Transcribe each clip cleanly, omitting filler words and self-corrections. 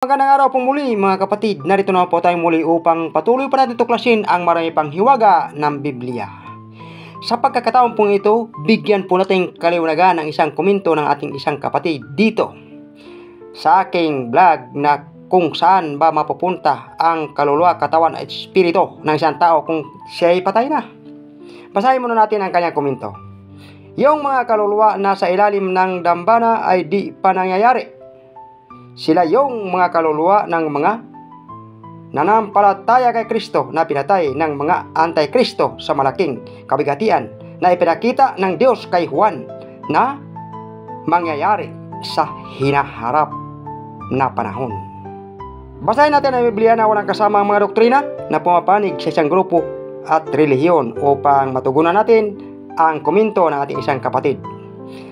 Magandang araw po muli mga kapatid. Narito na po tayong muli upang patuloy pa natin tuklasin ang marami pang hiwaga ng Biblia. Sa pagkakataon pong ito, bigyan po natin kaliwanagan ang isang komento ng ating isang kapatid dito sa aking vlog na kung saan ba mapupunta ang kaluluwa, katawan at espiritu ng isang tao kung siya ay patay na. Basahin muna natin ang kanyang komento. Yung mga kaluluwa na sa ilalim ng dambana ay di pa nangyayari. Sila yung mga kaluluwa ng mga nanampalataya kay Kristo na pinatay ng mga anti-Kristo sa malaking kabigatian na ipinakita ng Diyos kay Juan na mangyayari sa hinaharap na panahon. Basahin natin ang Biblia na walang kasama ang mga doktrina na pumapanig sa isang grupo at relihiyon upang matugunan natin ang komento ng ating isang kapatid.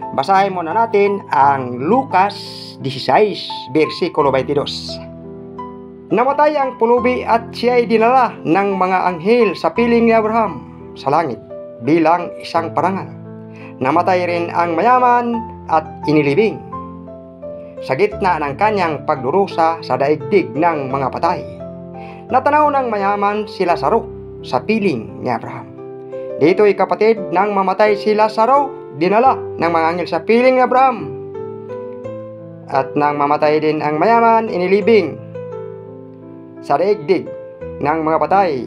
Basahin muna natin ang Lucas 16, versikulo 22. Namatay ang pulubi at siya ay dinala ng mga anghel sa piling ni Abraham sa langit bilang isang parangal. Namatay rin ang mayaman at inilibing sa gitna ng kanyang pagdurusa sa daigdig ng mga patay. Natanaw ng mayaman si Lazaro sa piling ni Abraham. Dito'y kapatid, nang mamatay si Lazaro, dinala ng mga anghel sa piling ni Abraham. At nang mamatay din ang mayaman, inilibing sa daigdig ng mga patay.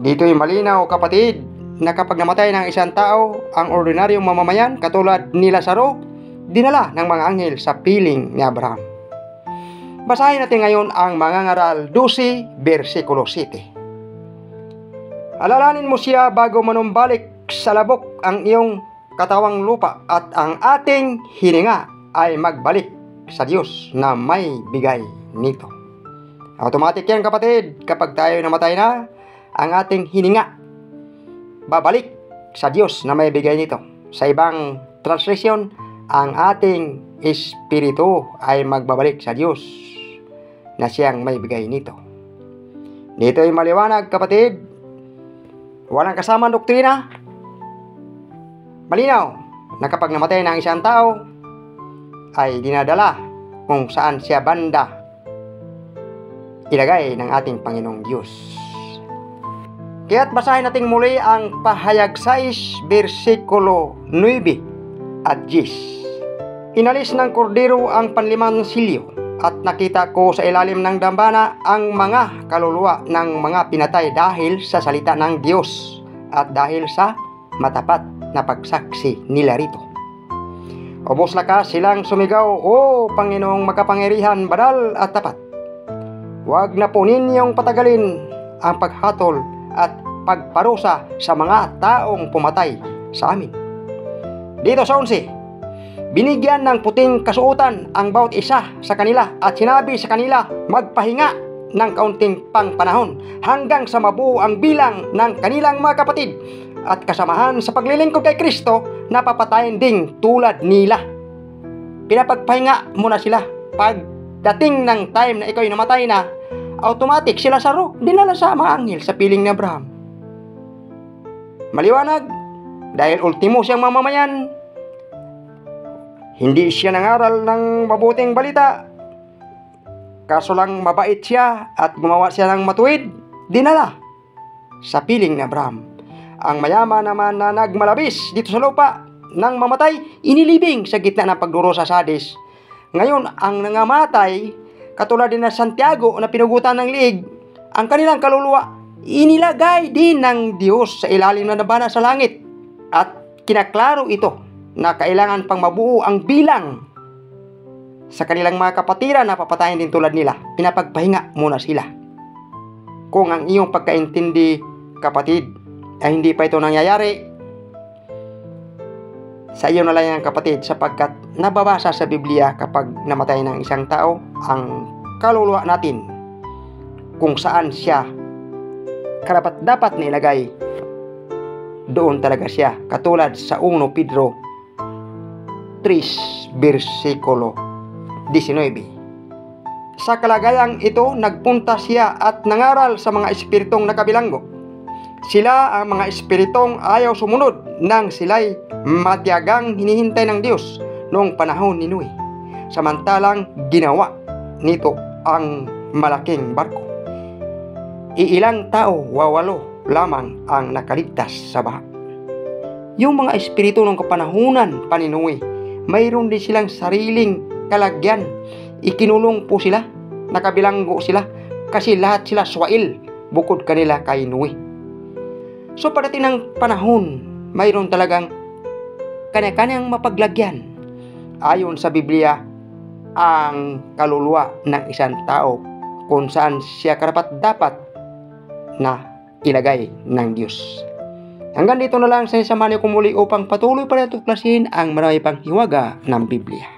Dito'y malinaw kapatid na kapag namatay ng isang tao, ang ordinaryong mamamayan katulad ni Lazaro, dinala ng mga anghel sa piling ni Abraham. Basahin natin ngayon ang Mangangaral 12, versikulo 7. Alalanin mo siya bago manumbalik sa labok ang iyong katawang lupa at ang ating hininga ay magbalik sa Diyos na may bigay nito. Automatic yan kapatid, kapag tayo namatay na, ang ating hininga babalik sa Diyos na may bigay nito. Sa ibang translation, ang ating espiritu ay magbabalik sa Diyos na siyang may bigay nito. Dito ay maliwanag kapatid, walang kasamang doktrina. Malinaw na kapag namatay ng isang tao ay dinadala kung saan siya banda ilagay ng ating Panginoong Diyos. Kaya't basahin natin muli ang Pahayag 6, versikulo 9 at 10. Inalis ng kordero ang panlimang silyo at nakita ko sa ilalim ng dambana ang mga kaluluwa ng mga pinatay dahil sa salita ng Diyos at dahil sa matapat na pagsaksi nila rito. Ubos lakas silang sumigaw, "O Panginoong makapangyarihan, banal at tapat, huwag na po ninyong patagalin ang paghatol at pagparusa sa mga taong pumatay sa amin." Dito sa 11, binigyan ng puting kasuotan ang bawat isa sa kanila at sinabi sa kanila magpahinga ng kaunting pangpanahon hanggang sa mabuo ang bilang ng kanilang mga kapatid at kasamahan sa paglilingkod kay Kristo na papatayin ding tulad nila. Pinapagpahinga muna sila. Pagdating ng time na ikaw ay namatay na, automatic si Lazaro dinala sa mga anghel sa piling ni Abraham. Maliwanag, dahil ultimo siyang mamamayan, hindi siya nangaral ng mabuting balita, kaso lang mabait siya at gumawa siya ng matuwid, dinala sa piling ni Abraham. Ang mayaman naman na nagmalabis dito sa lupa nang mamatay, inilibing sa gitna ng pagdurusa sa Hades. Ngayon, ang nangamatay, katulad din na Santiago na pinugutan ng liig, ang kanilang kaluluwa, inilagay din ng Diyos sa ilalim ng dambana sa langit. At kinaklaro ito na kailangan pang mabuo ang bilang sa kanilang mga kapatiran na papatayin din tulad nila. Pinapagpahinga muna sila. Kung ang iyong pagkaintindi, kapatid, ay hindi pa ito nangyayari, sa iyo na lang yan kapatid, sapagkat nababasa sa Biblia kapag namatay ng isang tao, ang kaluluwa natin kung saan siya karapat-dapat na ilagay, doon talaga siya, katulad sa 1 Pedro 3, versikulo 19. Sa kalagayang ito, nagpunta siya at nangaral sa mga espiritong nakabilanggo. Sila ang mga espiritong ayaw sumunod nang sila'y matiyagang hinihintay ng Diyos noong panahon ni Noe. Samantalang ginawa nito ang malaking barko. Iilang tao, 8 lamang ang nakaligtas sa baha. Yung mga espiritu ng kapanahunan, Paninuwi, mayroon din silang sariling kalagyan. Ikinulong po sila, nakabilanggo sila, kasi lahat sila swail, bukod kanila kay Noe. So pagdating ng panahon, mayroon talagang kanya-kanyang mapaglagyan. Ayon sa Biblia, ang kaluluwa ng isang tao kung saan siya karapat-dapat na ilagay ng Diyos. Hanggang dito na lang, sasamahan niyo ko muli upang patuloy pa rin tuklasin ang marami pang hiwaga ng Biblia.